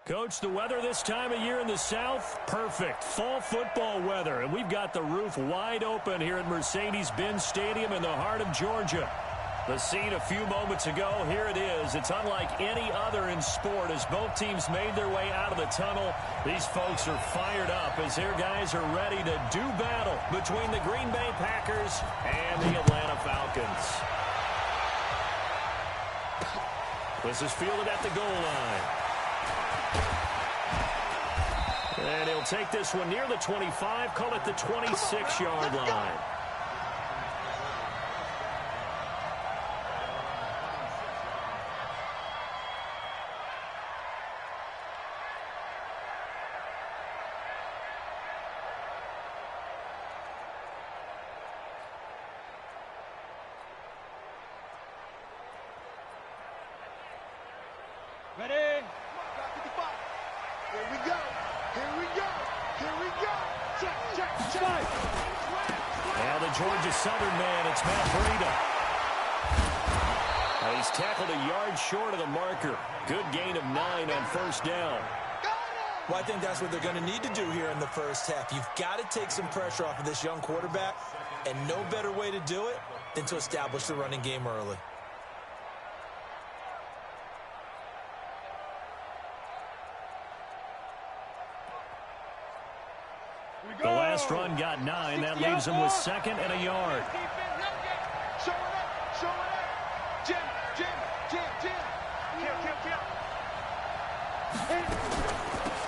Coach, the weather this time of year in the South, perfect. Fall football weather, and we've got the roof wide open here at Mercedes-Benz Stadium in the heart of Georgia. The scene a few moments ago, here it is. It's unlike any other in sport as both teams made their way out of the tunnel. These folks are fired up as their guys are ready to do battle between the Green Bay Packers and the Atlanta Falcons. This is fielded at the goal line. And he'll take this one near the 25, call it the 26-yard line. Ready? Here we go. Here we go. Here we go. Check, check, check. Now the Georgia Southern man, it's Matt Breida. He's tackled a yard short of the marker. Good gain of 9 on first down. Well, I think that's what they're going to need to do here in the first half. You've got to take some pressure off of this young quarterback, and no better way to do it than to establish the running game early. The last run got 9. That leaves him with 2nd and a yard. Show it up. Show it up. Jim, Jim, Jim, Jim.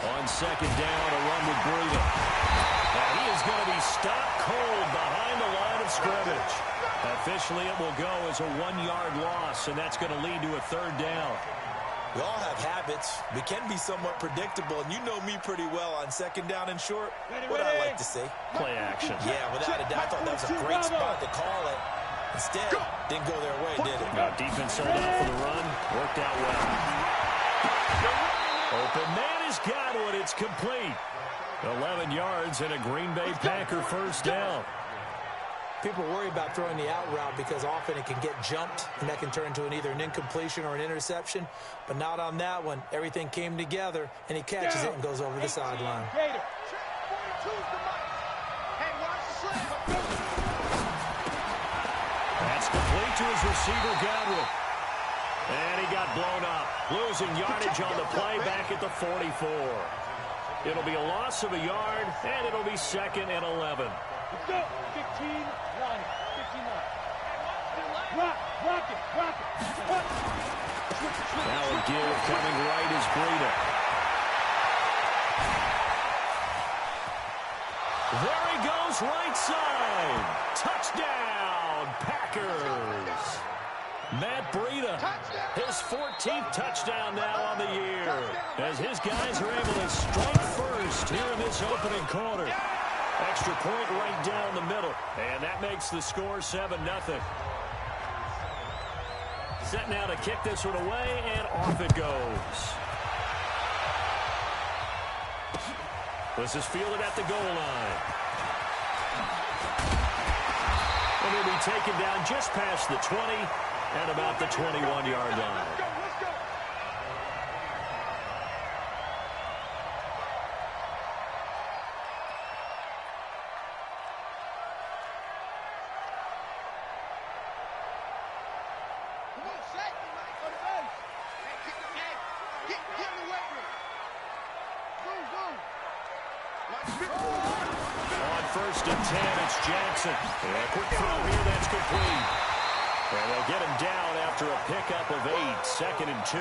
On 2nd down, a run with Breida. And he is going to be stopped cold behind the line of scrimmage. Officially, it will go as a 1-yard loss, and that's going to lead to a 3rd down. We all have habits. We can be somewhat predictable, and you know me pretty well on 2nd down and short. What I like to say? Play action. Yeah, without a doubt. I thought that was a great spot to call it. Instead, didn't go their way, did it? No, defense sold out for the run. Worked out well. Open man has got one. It's complete. 11 yards and a Green Bay Packer first down. People worry about throwing the out route because often it can get jumped, and that can turn into either an incompletion or an interception. But not on that one. Everything came together, and he catches it and goes over the sideline. That's complete to his receiver, Godwin. And he got blown up. Losing yardage on the play back at the 44. It'll be a loss of a yard, and it'll be 2nd and 11. Let's go. 15-9. 15-9. Rock it. Now a give coming right is Breida. There he goes, right side. Touchdown, Packers. Matt Breida, his 14th touchdown now on the year, as his guys are able to strike first here in this opening quarter. Extra point right down the middle, and that makes the score 7-0. Set now to kick this one away, and off it goes. This is fielded at the goal line. And he'll be taken down just past the 20 and about the 21-yard line. On 1st and 10, it's Jackson. And a quick throw here, that's complete. And they'll get him down after a pickup of 8, 2nd and 2.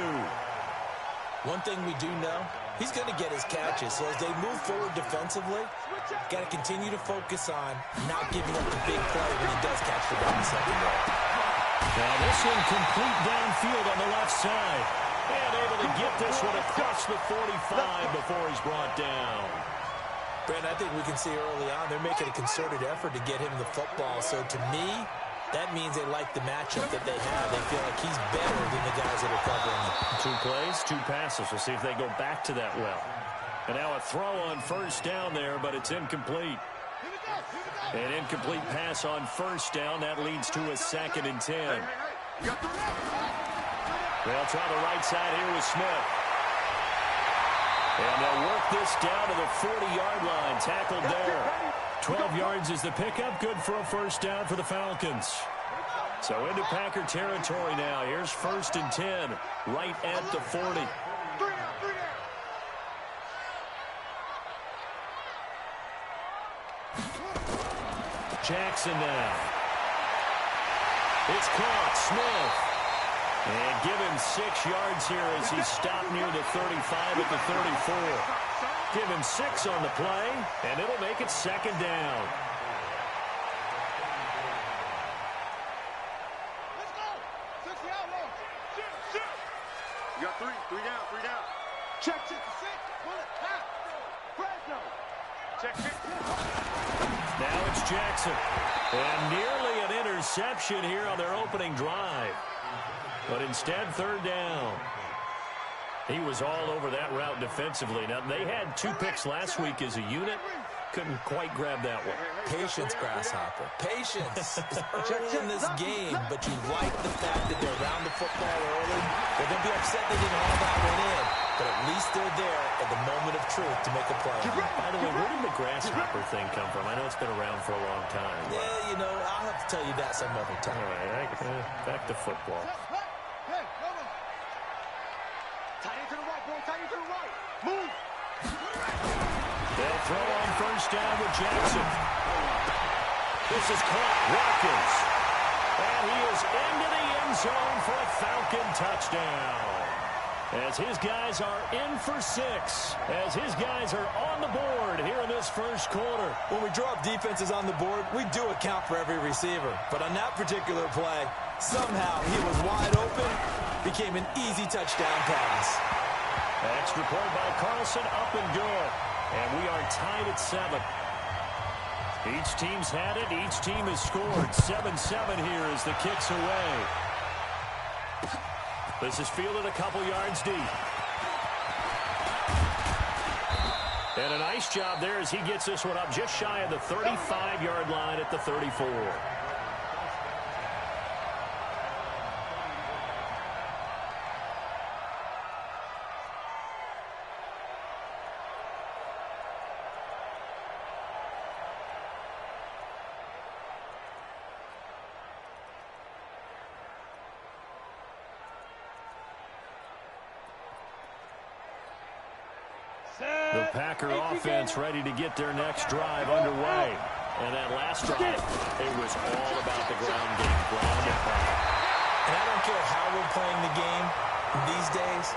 One thing we do know, he's going to get his catches. So as they move forward defensively, got to continue to focus on not giving up the big play when he does catch the ball in the secondary. Now this one complete downfield on the left side. And able to get this one across the 45 before he's brought down. Brent, I think we can see early on they're making a concerted effort to get him the football. So to me, that means they like the matchup that they have. They feel like he's better than the guys that are covering him. 2 plays, 2 passes. We'll see if they go back to that well. And now a throw on first down there, but it's incomplete. An incomplete pass on first down. That leads to a 2nd and 10. They'll try the right side here with Smith. And they'll work this down to the 40-yard line. Tackled there. 12 yards is the pickup. Good for a first down for the Falcons. So into Packer territory now. Here's 1st and 10, right at the 40. Jackson now. It's caught. Smith. And give him 6 yards here as he stopped near the 35 at the 34. Give him 6 on the play, and it'll make it 2nd down. Let's go. 6 outlaw. Shoot. You got 3 down. Check to 6. Pull it. Half. Fresno. Check 6. Now it's Jackson. And nearly an interception here on their opening drive. But instead, 3rd down. He was all over that route defensively. Now, they had 2 picks last week as a unit. Couldn't quite grab that one. Patience, Grasshopper. Patience. It's early in this game, but you like the fact that they're around the football early. They're going to be upset they didn't haul that one in, but at least they're there at the moment of truth to make a play. By the way, where did the Grasshopper thing come from? I know it's been around for a long time. Yeah, you know, I'll have to tell you that some other time. All right, back to football. Hey, no. Tight end to the right, boy. Tight end to the right. Move. They'll throw on 1st down with Jackson. This is caught. Watkins. And he is into the end zone for a Falcon touchdown. As his guys are in for 6. As his guys are on the board here in this 1st quarter. When we draw up defenses on the board, we do account for every receiver. But on that particular play, somehow he was wide open. Became an easy touchdown pass. Extra point by Carlson, up and good. And we are tied at 7. Each team's had it. Each team has scored. 7-7 here as the kick's away. This is fielded a couple yards deep. And a nice job there as he gets this one up just shy of the 35-yard line at the 34. The Packer offense ready to get their next drive underway. And that last drive, it was all about the ground game, ground and pound. And I don't care how we're playing the game these days,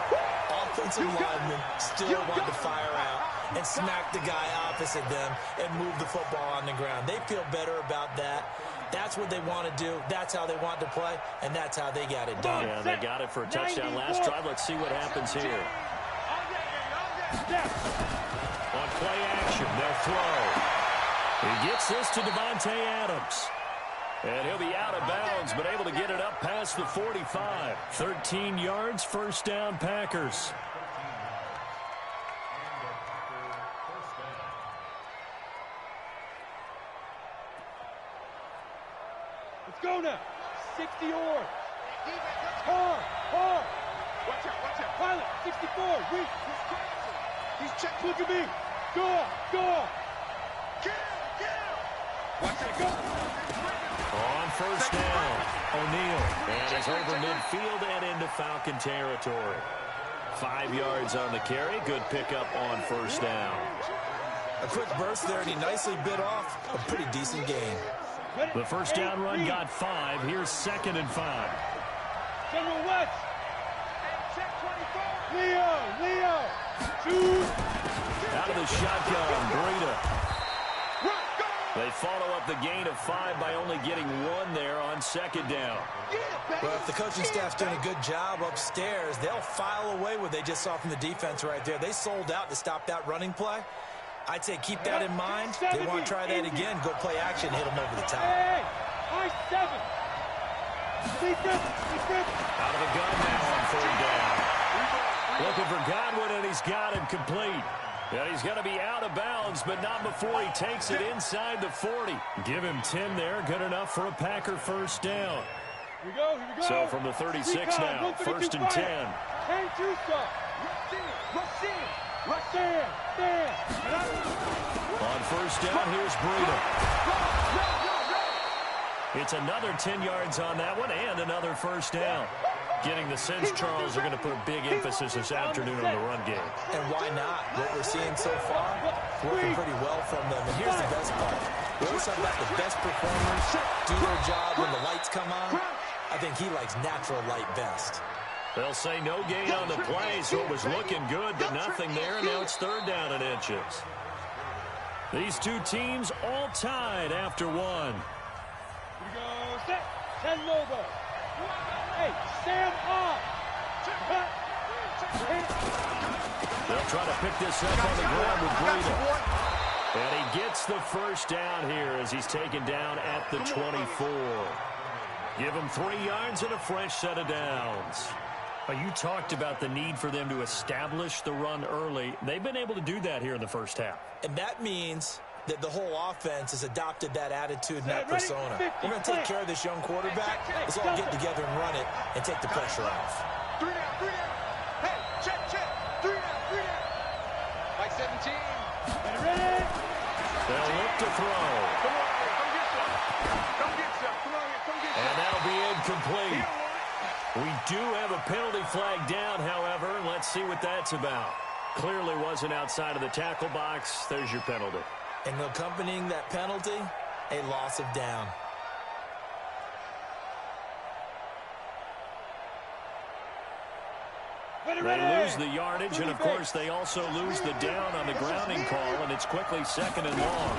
offensive linemen still want to fire out and smack the guy opposite them and move the football on the ground. They feel better about that. That's what they want to do. That's how they want to play, and that's how they got it done. Yeah, they got it for a touchdown last drive. Let's see what happens here. On play action, they'll throw. He gets this to Devontae Adams. And he'll be out of bounds, but able to get it up past the 45. 13 yards, 1st down, Packers. Let's go now. 60 yards. Hard. Watch out. Pilot, 64. Weak. He's checked. Look at me. Go. Get him. Watch it go. On 1st down, O'Neal. And is over midfield and into Falcon territory. 5 yards on the carry. Good pickup on 1st down. A quick burst there, and he nicely bit off a pretty decent gain. The 1st down run got 5. Here's 2nd and 5. General West. Check 24. Leo. Shoot. Out of the shotgun, Breida. They follow up the gain of 5 by only getting 1 there on 2nd down. Well, if the coaching staff's doing a good job upstairs, they'll file away what they just saw from the defense right there. They sold out to stop that running play. I'd say keep that in mind. They want to try that again. Go play action, hit them over the top. Hey, high 7. Out of the gun now on 3rd down. Looking for Godwin, and he's got him complete. And he's going to be out of bounds, but not before he takes it inside the 40. Give him 10 there. Good enough for a Packer 1st down. Here we go. So from the 36 now, 1st and 10. Can't do so. Rush in. On first down, here's Breida. It's another 10 yards on that one and another first down. Getting the sense Charles are going to put a big emphasis this afternoon on the run game. And why not? What we're seeing so far, working pretty well from them. And here's the best part. We always talk about the best performers do their job when the lights come on. I think he likes natural light best. They'll say no gain on the play, so it was looking good, but nothing there. And now it's third down and inches. These two teams all tied after one. Here we go. Set. 10 mobile. Hey, stand up. They'll try to pick this up on the ground with Breida. And he gets the first down here as he's taken down at the 24. Give him 3 yards and a fresh set of downs. You talked about the need for them to establish the run early. They've been able to do that here in the first half. And that means that the whole offense has adopted that attitude and that persona. We're going to take care of this young quarterback. Let's all get together and run it and take the pressure off. 3 down, 3 down. Hey, check. 3 down, 3 down. Like 17. Ready? They'll look to throw. Come on, come get some. Come on, come get some. And that'll be incomplete. We do have a penalty flag down, however. Let's see what that's about. Clearly wasn't outside of the tackle box. There's your penalty. And accompanying that penalty, a loss of down. They lose the yardage, and of course they also lose the down on the grounding call, and it's quickly second and long.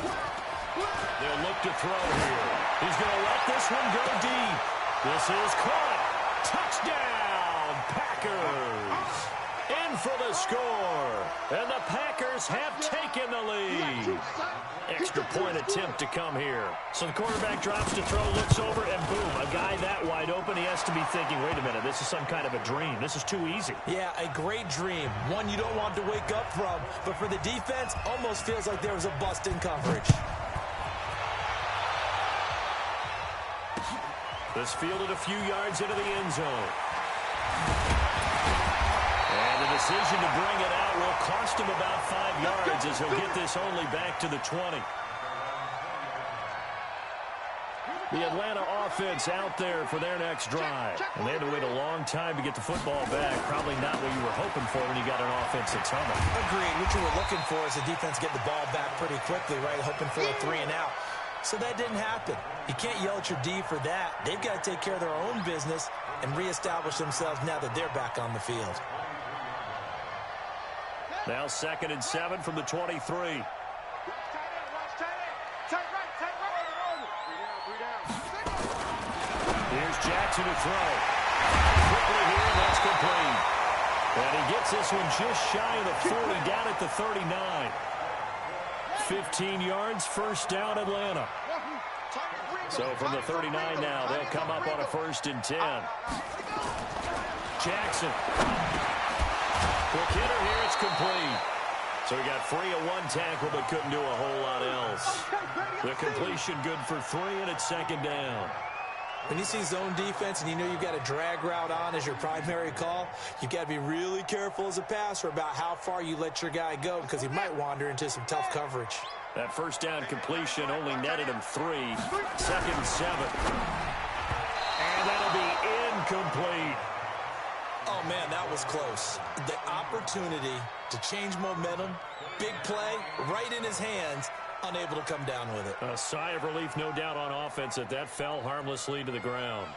They'll look to throw here. He's going to let this one go deep. This is caught. Touchdown, Packers. In for the score. And the Packers have taken the lead. Extra point attempt to come here. So the quarterback drops to throw, looks over, and boom, a guy that wide open. He has to be thinking, wait a minute, this is some kind of a dream. This is too easy. Yeah, a great dream. One you don't want to wake up from. But for the defense, almost feels like there was a bust in coverage. This fielded a few yards into the end zone. And the decision to bring it out will cost him about 5 yards as he'll get this only back to the 20. The Atlanta offense out there for their next drive. And they had to wait a long time to get the football back. Probably not what you were hoping for when you got an offense that's humming. Agreed. What you were looking for is the defense get the ball back pretty quickly, right? Hoping for a 3 and out. So that didn't happen. You can't yell at your D for that. They've got to take care of their own business and reestablish themselves now that they're back on the field. Now 2nd and 7 from the 23. Take right. Here's Jackson to throw. Quickly here, and that's complete. And he gets this one just shy of the 40, down at the 39. 15 yards, first down, Atlanta. So from the 39 now, they'll come up on a 1st and 10. Jackson. Quick hitter here, it's complete. So he got free of 1 tackle, but couldn't do a whole lot else. The completion good for 3, and it's 2nd down. When you see zone defense and you know you've got a drag route on as your primary call, you've got to be really careful as a passer about how far you let your guy go because he might wander into some tough coverage. That 1st down completion only netted him 3. 2nd and 7. And that'll be incomplete. Oh, man, that was close. The opportunity to change momentum, big play, right in his hands, unable to come down with it. A sigh of relief, no doubt, on offense that fell harmlessly to the ground.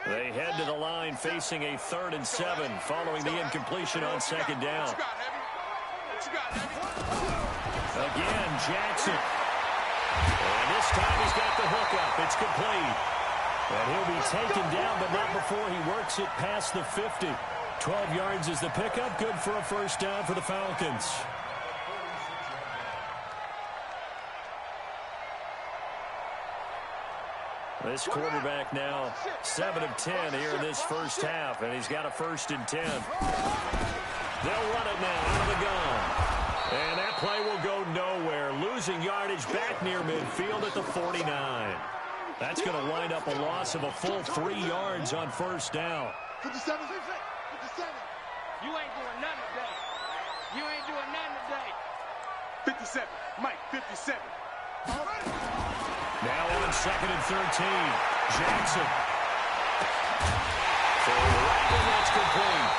They head to the line facing a 3rd and 7 following the incompletion on 2nd down. Again, Jackson. And this time he's got the hook up. It's complete. And he'll be taken down, but not before he works it past the 50. 12 yards is the pickup. Good for a 1st down for the Falcons. This quarterback now 7 of 10 here in this first half, and he's got a 1st and 10. They'll run it now out of the gun. And that play will go nowhere. Losing yardage back near midfield at the 49. That's going to wind up a loss of a full 3 yards on first down. 57, 57. You ain't doing nothing today. You ain't doing nothing today. 57, Mike, 57. Now on 2nd and 13. Jackson. Right, and that's complete.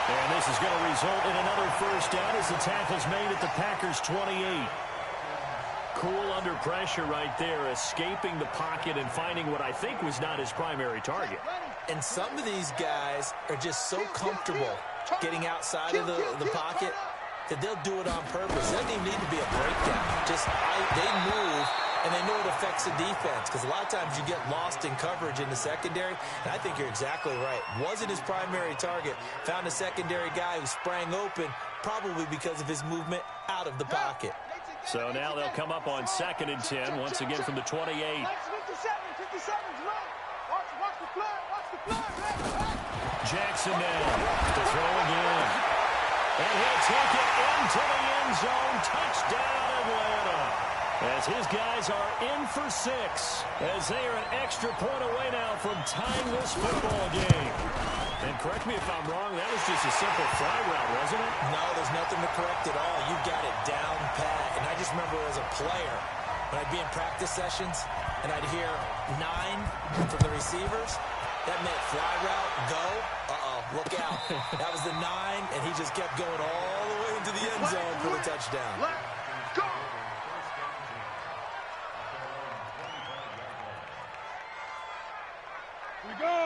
And this is going to result in another first down as the tackle's made at the Packers' 28. Cool under pressure right there, escaping the pocket and finding what I think was not his primary target. And some of these guys are just so comfortable getting outside of the pocket that they'll do it on purpose. It doesn't even need to be a breakdown. Just they move, and they know it affects the defense, because a lot of times you get lost in coverage in the secondary, and I think you're exactly right. Wasn't his primary target. Found a secondary guy who sprang open, probably because of his movement out of the pocket. So now they'll come up on 2nd and 10, once again from the 28. 57's right. Watch the flag. Jackson now to throw again. And he'll take it into the end zone. Touchdown, Atlanta. As his guys are in for 6, as they are an extra point away now from tying this football game. And correct me if I'm wrong, that was just a simple fly route, wasn't it? No, there's nothing to correct at all. You got it down pat. And I just remember as a player, when I'd be in practice sessions and I'd hear 9 from the receivers, that meant fly route, go. Look out. That was the 9, and he just kept going all the way into the end zone for the touchdown. Let's go.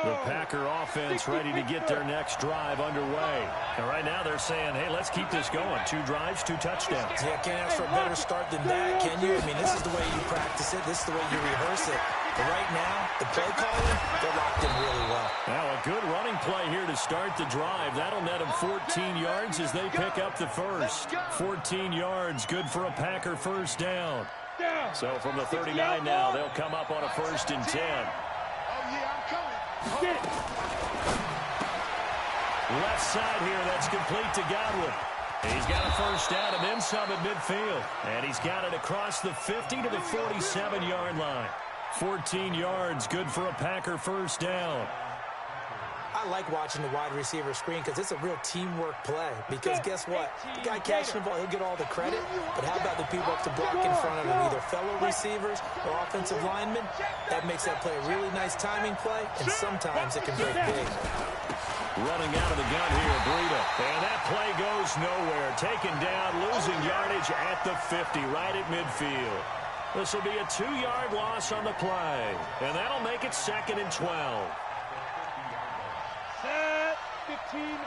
The Packer offense ready to get their next drive underway. And right now they're saying, hey, let's keep this going. 2 drives, 2 touchdowns. Yeah, can't ask for a better start than that, can you? I mean, this is the way you practice it. This is the way you rehearse it. But right now, the play calling, they're locked in really well. Now a good running play here to start the drive. That'll net them 14 yards as they pick up the first. 14 yards, good for a Packer first down. So from the 39 now, they'll come up on a 1st and 10. Oh, yeah, I'm coming. Left side here, that's complete to Godwin. He's got a first down and then some at midfield. And he's got it across the 50 to the 47-yard line. 14 yards, good for a Packer first down. I like watching the wide receiver screen because it's a real teamwork play. Because guess what? The guy catching the ball, he'll get all the credit. But how about the people up to block in front of him, either fellow receivers or offensive linemen? That makes that play a really nice timing play, and sometimes it can break big. Running out of the gun here, Breida. And that play goes nowhere. Taken down, losing yardage at the 50, right at midfield. This will be a 2-yard loss on the play. And that'll make it 2nd and 12. 15-1. 15-1.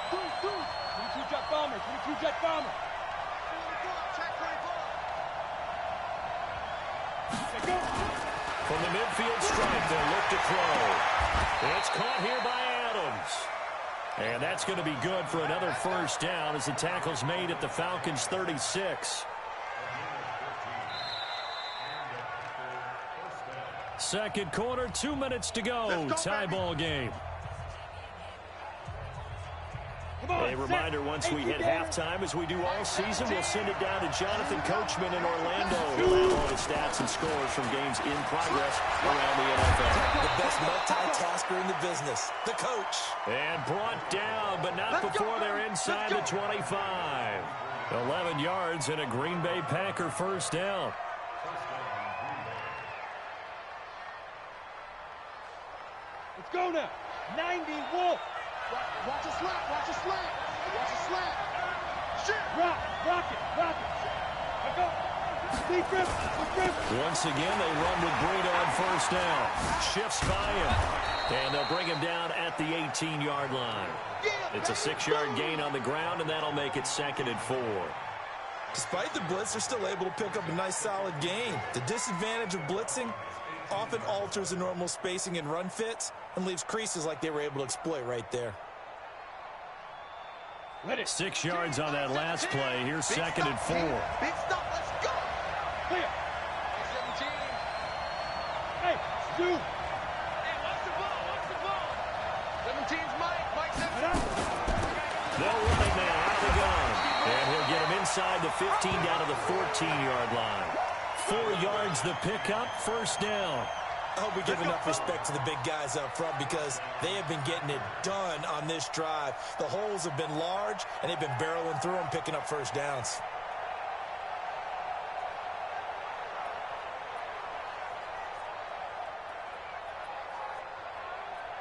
22 jet bomber. 22 jet bomber. From the midfield stripe, they'll look to throw. It's caught here by Adams. And that's going to be good for another first down as the tackle's made at the Falcons' 36. Second quarter, 2 minutes to go. Tie ball game. A reminder, once we hit halftime, as we do all season, we'll send it down to Jonathan Coachman in Orlando. He'll have all the stats and scores from games in progress around the NFL. The best multitasker in the business, the coach. And brought down, but not before they're inside the 25. 11 yards and a Green Bay Packer first down. Let's go now. 90 Wolf. Watch a slap. Watch a slap. Watch a slap. Shit. Rock it. Let's go. Once again, they run with Breida on first down. Shifts by him. And they'll bring him down at the 18-yard line. It's a 6-yard gain on the ground, and that'll make it 2nd and 4. Despite the blitz, they're still able to pick up a nice, solid gain. The disadvantage of blitzing often alters the normal spacing and run fits and leaves creases like they were able to exploit right there. 6 yards on that last play. Here's 2nd and 4. Big stop. Let's go. Clear. 17. Hey, Stu. Hey, watch the ball. 17's Mike. Mike 17. They'll run it now out of the gun. And he'll get him inside the 15 down to the 14-yard line. 4 yards the pickup, first down. I hope we give enough respect to the big guys up front because they have been getting it done on this drive. The holes have been large, and they've been barreling through them, picking up first downs.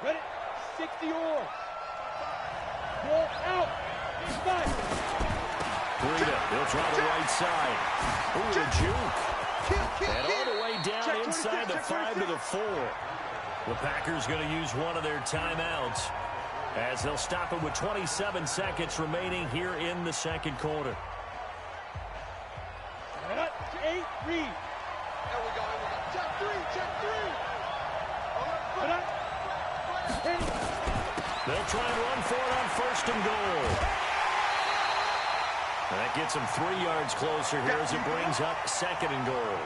Ready? 60 yards. Ball out. Inside. Breida, he'll try the right side. Ooh, a juke. And all the way down inside the 5 to the 4. The Packers going to use one of their timeouts as they'll stop it with 27 seconds remaining here in the second quarter. Read. There we go. Check 3. They'll try and run for it on first and goal. And that gets them 3 yards closer here as it brings up second and goal.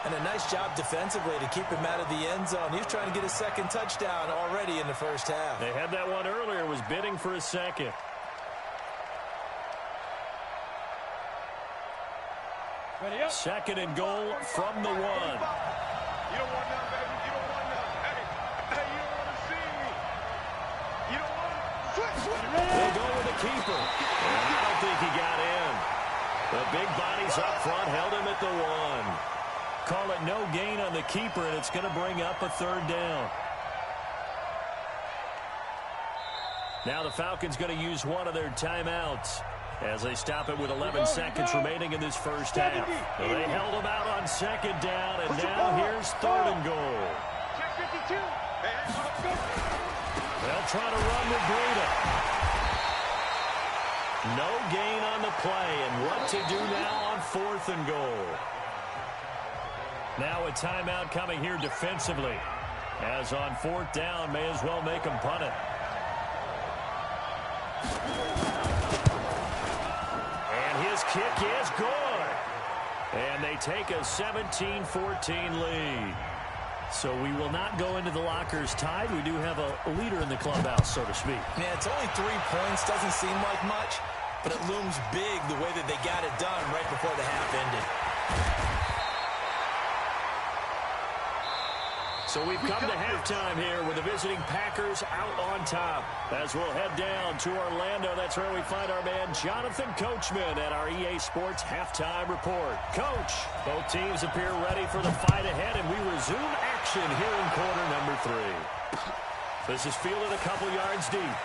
And a nice job defensively to keep him out of the end zone. He was trying to get his second touchdown already in the first half. They had that one earlier, was bidding for a second. Ready up. Second and goal from the 1. You don't want none, baby. You don't want none. Hey, you don't want to see me. You don't want to. They'll go with the keeper. And I don't think he got in. The big bodies up front held him at the 1. Call it no gain on the keeper, and it's going to bring up a third down. Now the Falcons going to use one of their timeouts as they stop it with 11 seconds remaining in this first half. So they held him out on second down, and now here's third and goal. Check 52. They'll try to run with Breida. No gain on the play, and what to do now on fourth and goal. Now a timeout coming here defensively, as on fourth down, may as well make them punt it. And his kick is good. And they take a 17-14 lead. So we will not go into the lockers tied. We do have a leader in the clubhouse, so to speak. Yeah, it's only 3 points. Doesn't seem like much, but it looms big the way that they got it done right before the half ended. So we've come to halftime here with the visiting Packers out on top. As we'll head down to Orlando, that's where we find our man Jonathan Coachman at our EA Sports Halftime Report. Coach, both teams appear ready for the fight ahead, and we resume action here in quarter number 3. This is fielded a couple yards deep.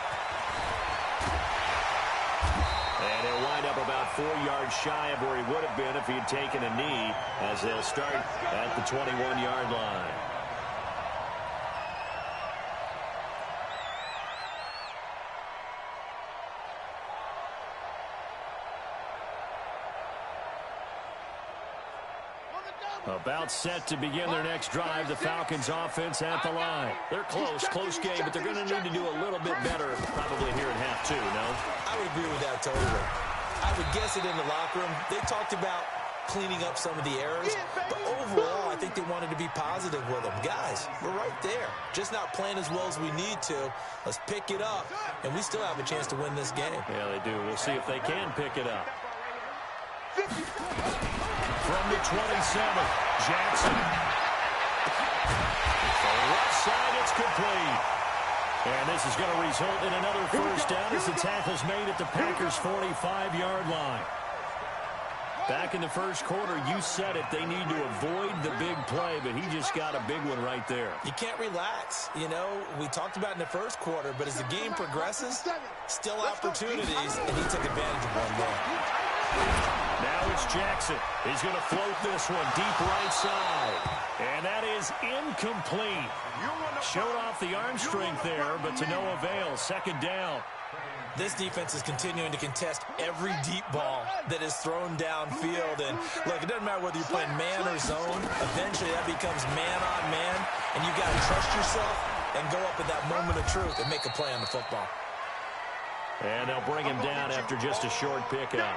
And he'll wind up about 4 yards shy of where he would have been if he had taken a knee, as they'll start at the 21-yard line. About set to begin their next drive, the Falcons offense at the line. They're close game, but they're going to need to do a little bit better probably here in half 2, no? I would agree with that totally. I would guess it in the locker room. They talked about cleaning up some of the errors, but overall, I think they wanted to be positive with them. Guys, we're right there. Just not playing as well as we need to. Let's pick it up, and we still have a chance to win this game. Yeah, they do. We'll see if they can pick it up. From the 27, Jackson. For the left side, it's complete. And this is going to result in another first down as the tackle's made at the Packers' 45-yard line. Back in the first quarter, you said it, they need to avoid the big play, but he just got a big one right there. You can't relax. You know, we talked about in the first quarter, but as the game progresses, still opportunities, and he took advantage of one there. Now it's Jackson. He's going to float this one deep right side. And that is incomplete. Showed off the arm strength there, but to no avail. Second down. This defense is continuing to contest every deep ball that is thrown downfield. And, look, it doesn't matter whether you're playing man or zone. Eventually, that becomes man-on-man, and you've got to trust yourself and go up at that moment of truth and make a play on the football. And they'll bring him down after just a short pickup.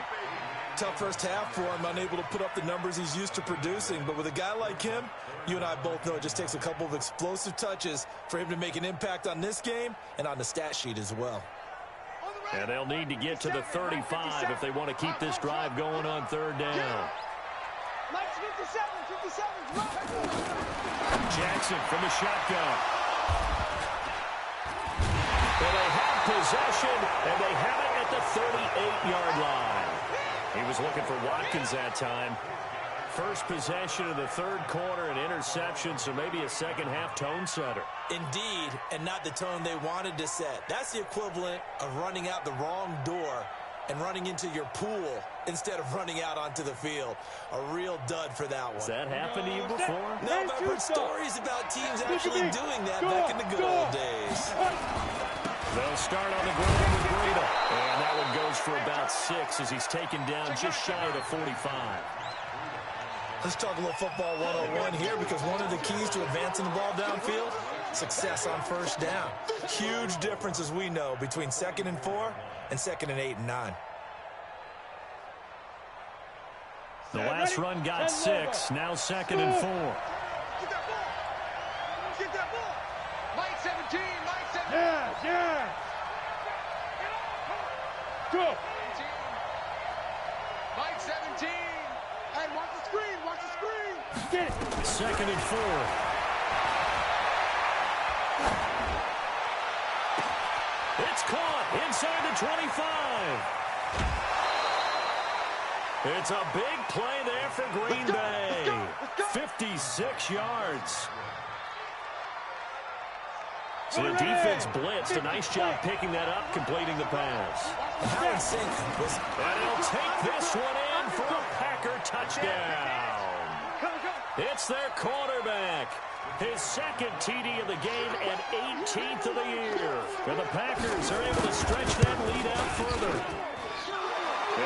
Tough first half for him, unable to put up the numbers he's used to producing. But with a guy like him, you and I both know it just takes a couple of explosive touches for him to make an impact on this game and on the stat sheet as well. And they'll need to get to the 35 if they want to keep this drive going on third down. Jackson from the shotgun. And they have possession, and they have it at the 38-yard line. He was looking for Watkins that time. First possession of the third quarter, an interception, so maybe a second-half tone setter. Indeed, and not the tone they wanted to set. That's the equivalent of running out the wrong door and running into your pool instead of running out onto the field. A real dud for that one. Has that happened to you before? No, but I've heard stories about teams actually doing that back in the good old days. They'll start on the ground with Breida. And that one goes for about 6 as he's taken down just shy of the 45. Let's talk a little football 101 here, because one of the keys to advancing the ball downfield, success on first down. Huge difference, as we know, between 2nd and 4 and 2nd and 8 and 9. The last run got 6, now 2nd and 4. Get that ball. Get that ball. Mike 17, Mike 17. Yeah. Go. Mike 17. Hey, watch the screen. Watch the screen. Get it. 2nd and 4. It's caught inside the 25. It's a big play there for Green Bay. 56 yards. So the defense blitzed. A nice job picking that up, completing the pass. How in sync was... And he'll take this one in for a Packer touchdown. It's their quarterback. His second TD of the game and 18th of the year. And the Packers are able to stretch that lead out further.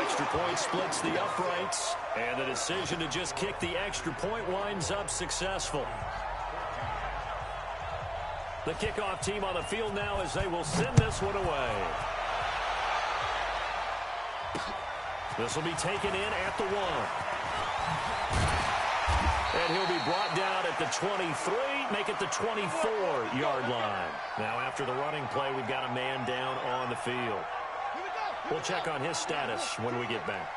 Extra point splits the uprights, and the decision to just kick the extra point winds up successful. The kickoff team on the field now as they will send this one away. This will be taken in at the 1. And he'll be brought down at the 23, make it the 24-yard line. Now after the running play, we've got a man down on the field. We'll check on his status when we get back.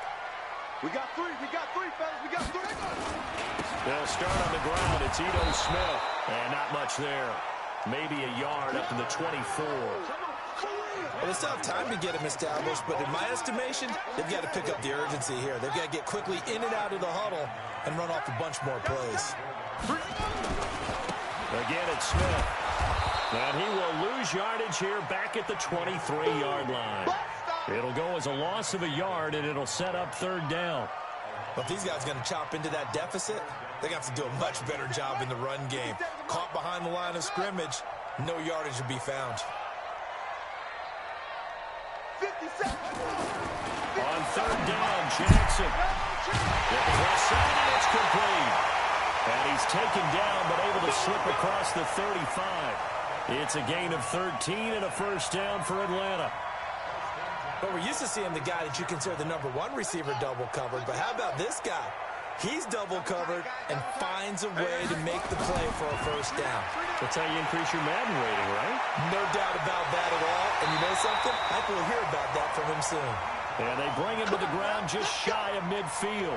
We got 3, fellas. We got 3. They'll start on the ground. It's Ito Smith. And not much there. Maybe a yard up to the 24. Well, they still have time to get him established, but in my estimation, they've got to pick up the urgency here. They've got to get quickly in and out of the huddle and run off a bunch more plays. Again, it's Smith. And he will lose yardage here back at the 23-yard line. It'll go as a loss of a yard, and it'll set up third down. But if these guys are going to chop into that deficit, they got to do a much better job in the run game. Caught behind the line of scrimmage, no yardage to be found. 57. On third down, Jackson. With the left side, and it's complete. And he's taken down, but able to slip across the 35. It's a gain of 13 and a first down for Atlanta. But we're used to seeing the guy that you consider the #1 receiver double covered. But how about this guy? He's double covered and finds a way to make the play for a first down. That's how you increase your Madden rating, right? No doubt about that at all. And you know something? I think we'll hear about that from him soon. And they bring him to the ground just shy of midfield.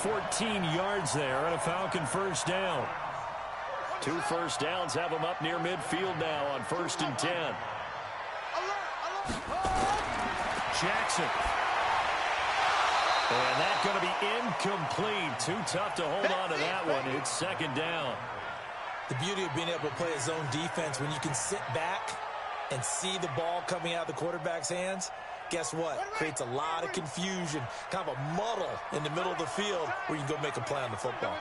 14 yards there and a Falcon first down. 2 first downs have him up near midfield now on 1st and 10. Jackson. And that's going to be incomplete. Too tough to hold on to that one. It's 2nd down. The beauty of being able to play a zone defense when you can sit back and see the ball coming out of the quarterback's hands, guess what? Creates a lot of confusion, kind of a muddle in the middle of the field where you can go make a play on the football.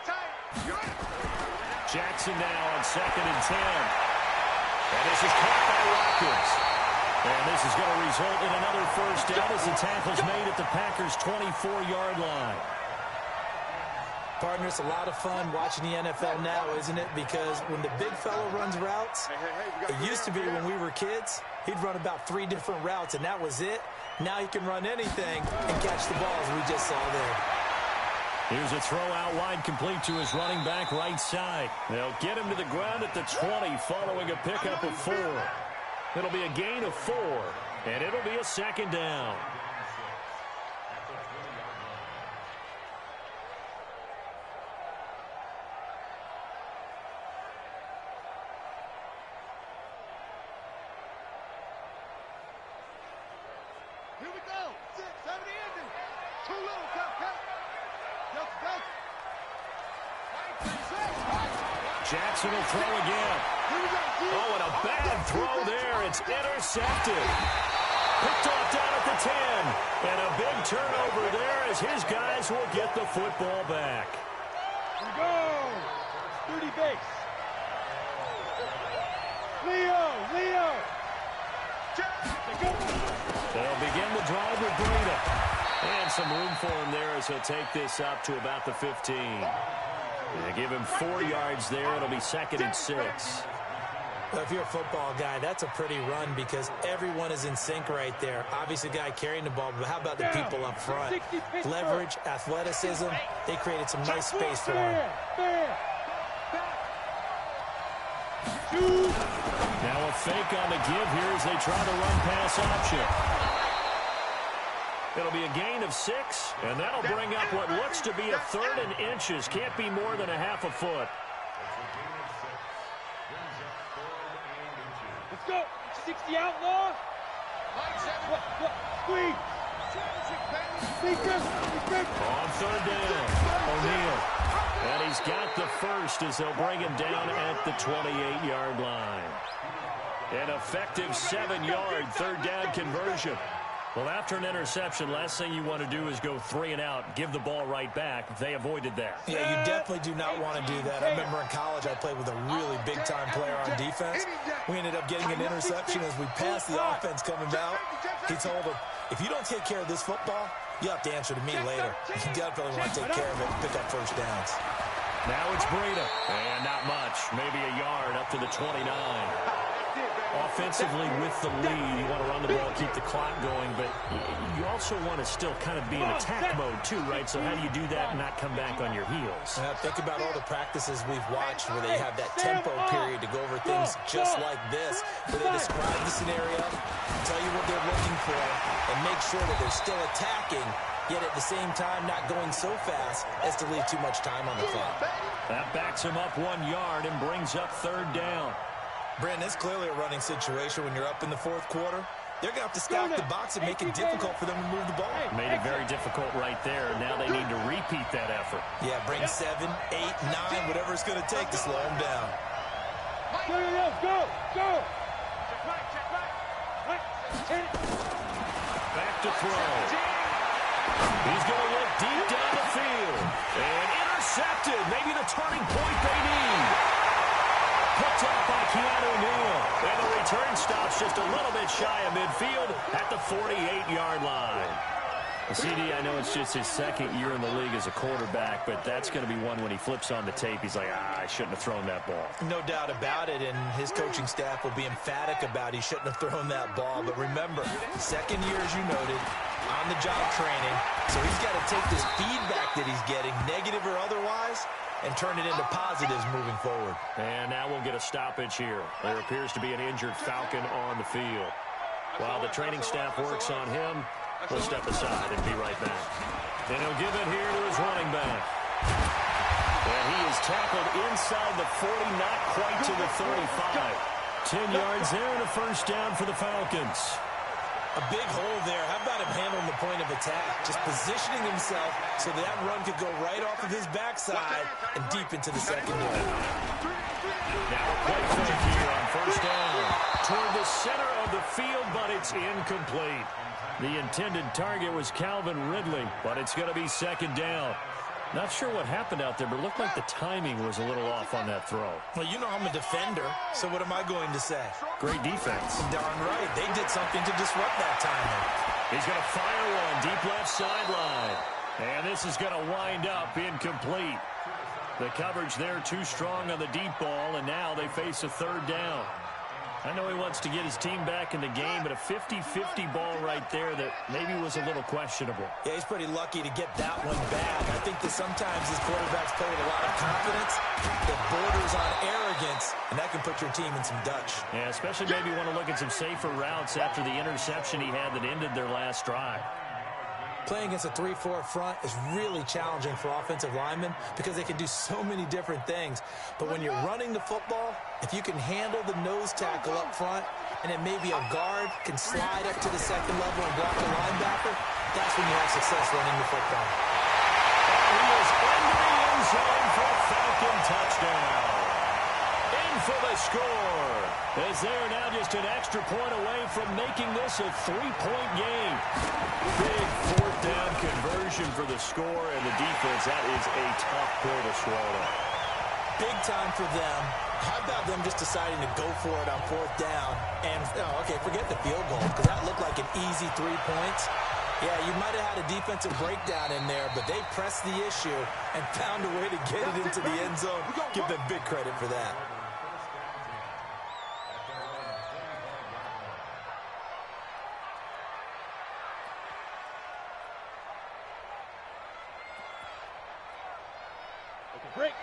Jackson now on 2nd and 10. And this is caught by Watkins. And this is going to result in another first down as the tackle's made at the Packers' 24-yard line. Partner, it's a lot of fun watching the NFL now, isn't it? Because when the big fella runs routes, it used to be when we were kids, he'd run about 3 different routes, and that was it. Now he can run anything and catch the ball, as we just saw there. Here's a throw out wide, complete to his running back right side. They'll get him to the ground at the 20 following a pickup of 4. It'll be a gain of 4. And it'll be a second down. Here we go. 6, 7, ending. Too little, count. Jackson will throw again. Oh, and a bad throw there. It's intercepted. Picked off down at the 10. And a big turnover there as his guys will get the football back. Here we go. 30 base. Leo. They'll begin the drive with Breida. And some room for him there as he'll take this up to about the 15. They give him 4 yards there. It'll be 2nd and 6. Well, if you're a football guy, that's a pretty run because everyone is in sync right there. Obviously, the guy carrying the ball, but how about the people up front? Leverage, athleticism, they created some nice space for him. Now a fake on the give here as they try to run pass option. It'll be a gain of 6, and that'll bring up what looks to be a 3rd and inches. Can't be more than a half a foot. Let's go. 60 outlaw. Squeeze. On 3rd down, O'Neal. And he's got the first as they'll bring him down at the 28-yard line. An effective 7-yard 3rd down conversion. Well, after an interception, last thing you want to do is go 3 and out, give the ball right back. They avoided that. Yeah, you definitely do not want to do that. I remember in college I played with a really big-time player on defense. We ended up getting an interception as we passed the offense coming out. He told him, if you don't take care of this football, you have to answer to me later. You definitely want to take care of it and pick up 1st downs. Now it's Breida. And not much. Maybe a yard up to the 29. Offensively with the lead, you want to run the ball, keep the clock going, but you also want to still kind of be in attack mode too, right? So how do you do that and not come back on your heels? Think about all the practices we've watched where they have that tempo period to go over things just like this, where they describe the scenario, tell you what they're looking for, and make sure that they're still attacking, yet at the same time not going so fast as to leave too much time on the clock. That backs him up 1 yard and brings up 3rd down. Brandon, it's clearly a running situation when you're up in the 4th quarter. They're going to have to stack the box and make it difficult for them to move the ball. Made it very difficult right there. Now they need to repeat that effort. Yeah, bring 7, 8, 9, whatever it's going to take to slow them down. Go. Back to throw. He's going to look deep down the field. And intercepted. Maybe the turning point they need. Picked off by Keanu Neal. And the return stops just a little bit shy of midfield at the 48-yard line. CD, I know it's just his 2nd year in the league as a quarterback, but that's going to be one when he flips on the tape. He's like, I shouldn't have thrown that ball. No doubt about it, and his coaching staff will be emphatic about he shouldn't have thrown that ball. But remember, 2nd year, as you noted, on-the-job training, so he's got to take this feedback that he's getting, negative or otherwise, and turn it into positives moving forward. And now we'll get a stoppage here. There appears to be an injured Falcon on the field. While the training staff works on him, we'll step aside and be right back. And he'll give it here to his running back. And he is tackled inside the 40, not quite to the 35. 10 yards there and a 1st down for the Falcons. A big hole there. How about him handling the point of attack? Just positioning himself so that run could go right off of his backside and deep into the secondary. Now a play fake here on 1st down. Toward the center of the field, but it's incomplete. The intended target was Calvin Ridley, but it's going to be 2nd down. Not sure what happened out there, but it looked like the timing was a little off on that throw. Well, you know I'm a defender, so what am I going to say? Great defense. Darn right. They did something to disrupt that timing. He's going to fire one deep left sideline. And this is going to wind up incomplete. The coverage there too strong on the deep ball, and now they face a 3rd down. I know he wants to get his team back in the game, but a 50-50 ball right there that maybe was a little questionable. Yeah, he's pretty lucky to get that one back. I think that sometimes his quarterbacks play with a lot of confidence that borders on arrogance, and that can put your team in some Dutch. Yeah, especially maybe want to look at some safer routes after the interception he had that ended their last drive. Playing against a 3-4 front is really challenging for offensive linemen because they can do so many different things. But when you're running the football, if you can handle the nose tackle up front and then maybe a guard can slide up to the second level and block the linebacker, that's when you have success running the football. He is into the end zone for a Falcon touchdown. In for the score, as they're now just an extra point away from making this a 3-point game. Big fourth down conversion for the score, and the defense, that is a tough pill to swallow. Big time for them. How about them just deciding to go for it on fourth down? And, okay, forget the field goal, because that looked like an easy 3 points. Yeah, you might have had a defensive breakdown in there, but they pressed the issue and found a way to get it into the end zone. Give them big credit for that.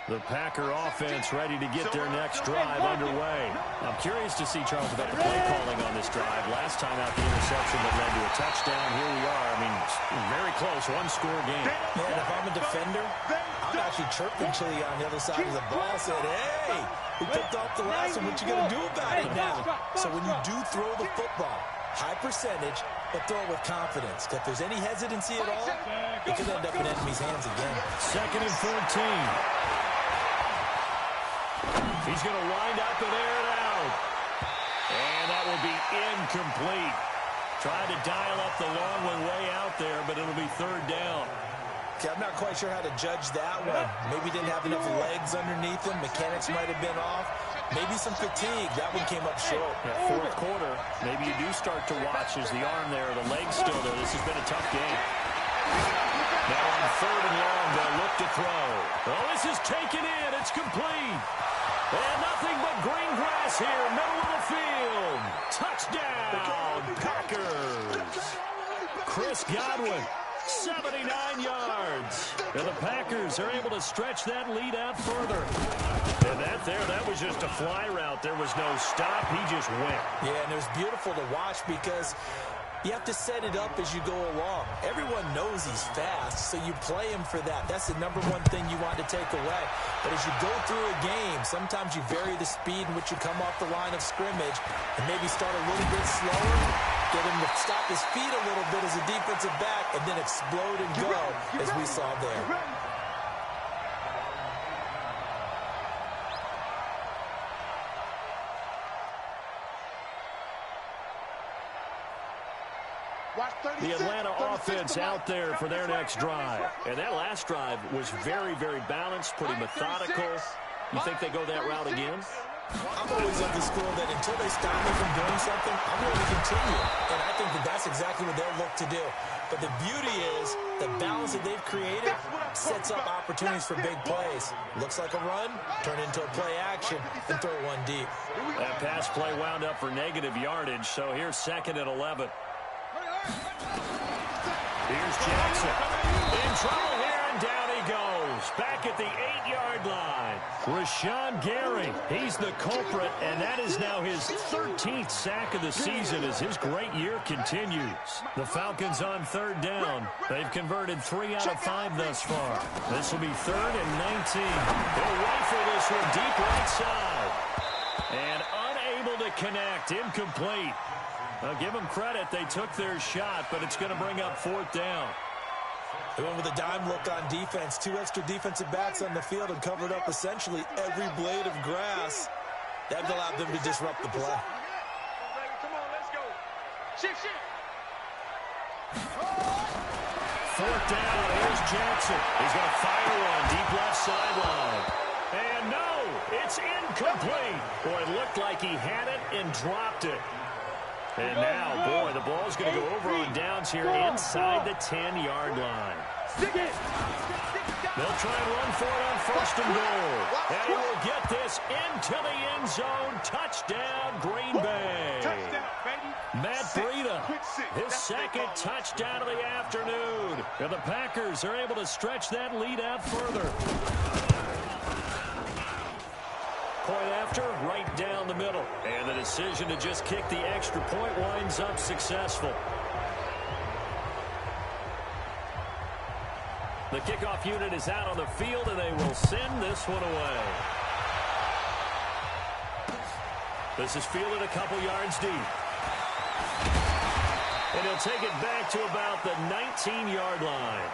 The Packer offense ready to get their next drive underway. I'm curious to see, Charles, about the play calling on this drive. Last time out, the interception that led to a touchdown. Here we are. I mean, very close, one-score game. Man, if I'm a defender, I'm actually chirping Chili on the other side of the ball, said, hey, we picked off the last one. What you going to do about it now? So when you do throw the football, high percentage, but throw it with confidence. If there's any hesitancy at all, it could end up in enemy's hands again. 2nd and 14. He's going to wind up and air it out. And that will be incomplete. Tried to dial up the long one way out there, but it'll be 3rd down. Okay, I'm not quite sure how to judge that one. Maybe didn't have enough legs underneath him. Mechanics might have been off. Maybe some fatigue. That one came up short. Yeah, 4th quarter, maybe you do start to watch as the arm there, the leg's still there. This has been a tough game. Now on 3rd and long, they'll look to throw. Oh, this is taken in. It's complete. And nothing but green grass here, middle of the field. Touchdown, Packers. Chris Godwin, 79 yards. And the Packers are able to stretch that lead out further. And that was just a fly route. There was no stop. He just went. Yeah, and it was beautiful to watch because you have to set it up as you go along. Everyone knows he's fast, so you play him for that. That's the number one thing you want to take away. But as you go through a game, sometimes you vary the speed in which you come off the line of scrimmage and maybe start a little bit slower, get him to stop his feet a little bit as a defensive back, and then explode and go, as we saw there. The Atlanta offense out there for their next drive. And that last drive was very, very balanced, pretty methodical. You think they go that route again? I'm always of the school that until they stop me from doing something, I'm going to continue. And I think that that's exactly what they'll look to do. But the beauty is the balance that they've created sets up opportunities for big plays. Looks like a run, turn into a play action, and throw one deep. That pass play wound up for negative yardage, so here's 2nd and 11. Here's Jackson. In trouble here, and down he goes. Back at the 8-yard line. Rashawn Gary, he's the culprit, and that is now his 13th sack of the season as his great year continues. The Falcons on 3rd down. They've converted 3 out of 5 thus far. This will be 3rd and 19. They'll rifle this one deep right side. And unable to connect, incomplete. I'll give them credit. They took their shot, but it's going to bring up 4th down. They went with a dime look on defense. 2 extra defensive backs on the field and covered up essentially every blade of grass. That allowed them to disrupt the play. Come on, let's go. Shift. 4th down. Here's Jackson. He's going to fire one deep left sideline. And no, it's incomplete. Boy, it looked like he had it and dropped it. And now, boy, the ball's going to go over on downs here inside the 10-yard line. They'll try and run for it on first and goal. And he will get this into the end zone. Touchdown, Green Bay. Touchdown, baby. Matt Breida, his second touchdown of the afternoon. And the Packers are able to stretch that lead out further. Point after, right down the middle. And the decision to just kick the extra point winds up successful. The kickoff unit is out on the field, and they will send this one away. This is fielded a couple yards deep. And he'll take it back to about the 19-yard line.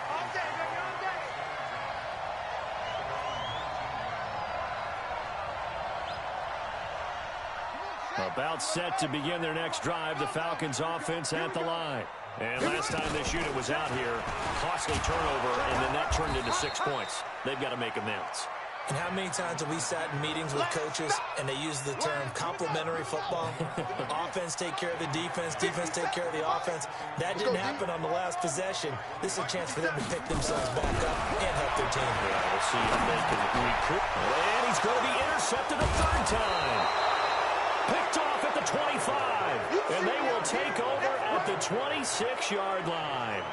About set to begin their next drive, the Falcons offense at the line. And last time this unit was out here, costly turnover, and then that turned into 6 points. They've got to make amends. And how many times have we sat in meetings with coaches and they use the term complementary football? Offense take care of the defense, defense take care of the offense. That didn't happen on the last possession. This is a chance for them to pick themselves back up and help their team. Yeah, we'll see if they can recoup. And he's going to be intercepted a third time. Picked off at the 25. And they will take over at the 26-yard line.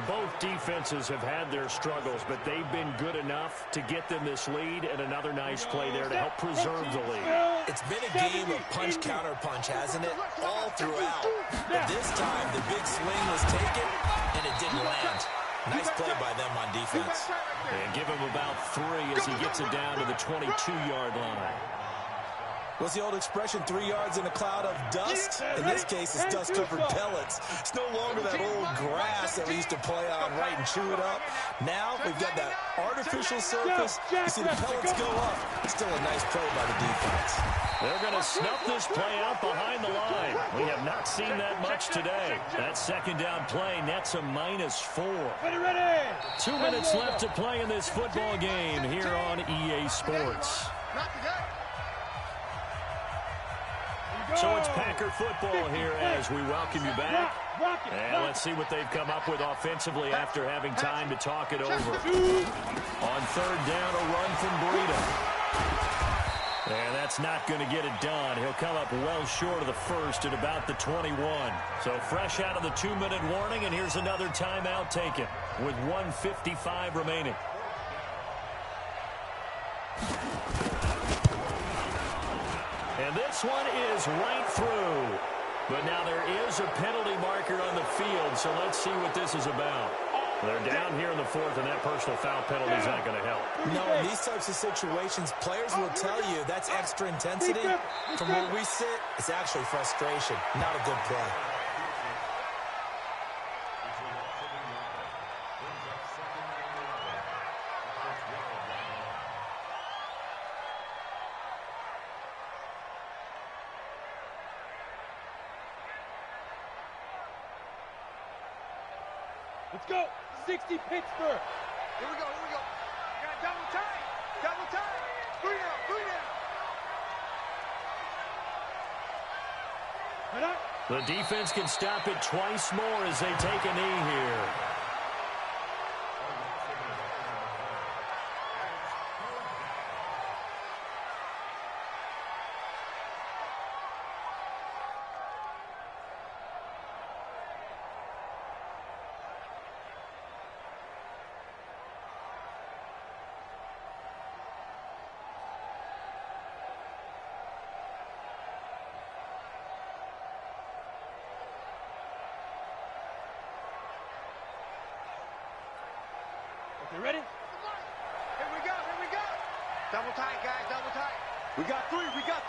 Both defenses have had their struggles, but they've been good enough to get them this lead, and another nice play there to help preserve the lead. It's been a game of punch-counter-punch, hasn't it? All throughout. But this time, the big swing was taken, and it didn't land. Nice play by them on defense. And give him about 3 as he gets it down to the 22-yard line. What's the old expression, 3 yards in a cloud of dust? In this case, it's dust-covered pellets. It's no longer that old grass that we used to play on, right, and chew it up. Now, we've got that artificial surface. You see the pellets go up. Still a nice play by the defense. They're going to snuff this play out behind the line. We have not seen that much today. That second down play nets a -4. 2 minutes left to play in this football game here on EA Sports. So it's Packer football here as we welcome you back. And let's see what they've come up with offensively after having time to talk it over. On third down, a run from Breida. And that's not going to get it done. He'll come up well short of the first at about the 21. So fresh out of the 2-minute warning, and here's another timeout taken with 1:55 remaining. And this one is right through. But now there is a penalty marker on the field, so let's see what this is about. They're down here in the fourth, and that personal foul penalty is not going to help. No, in these types of situations, players will tell you that's extra intensity. From where we sit, it's actually frustration, not a good play. Let's go. 60 Pittsburgh. Here we go, here we go. You got double time. Double time. 3 down, 3 down. The defense can stop it twice more as they take a knee here. You ready? Here we go, here we go. Double tight, guys, double tight. We got 3, fellas, we got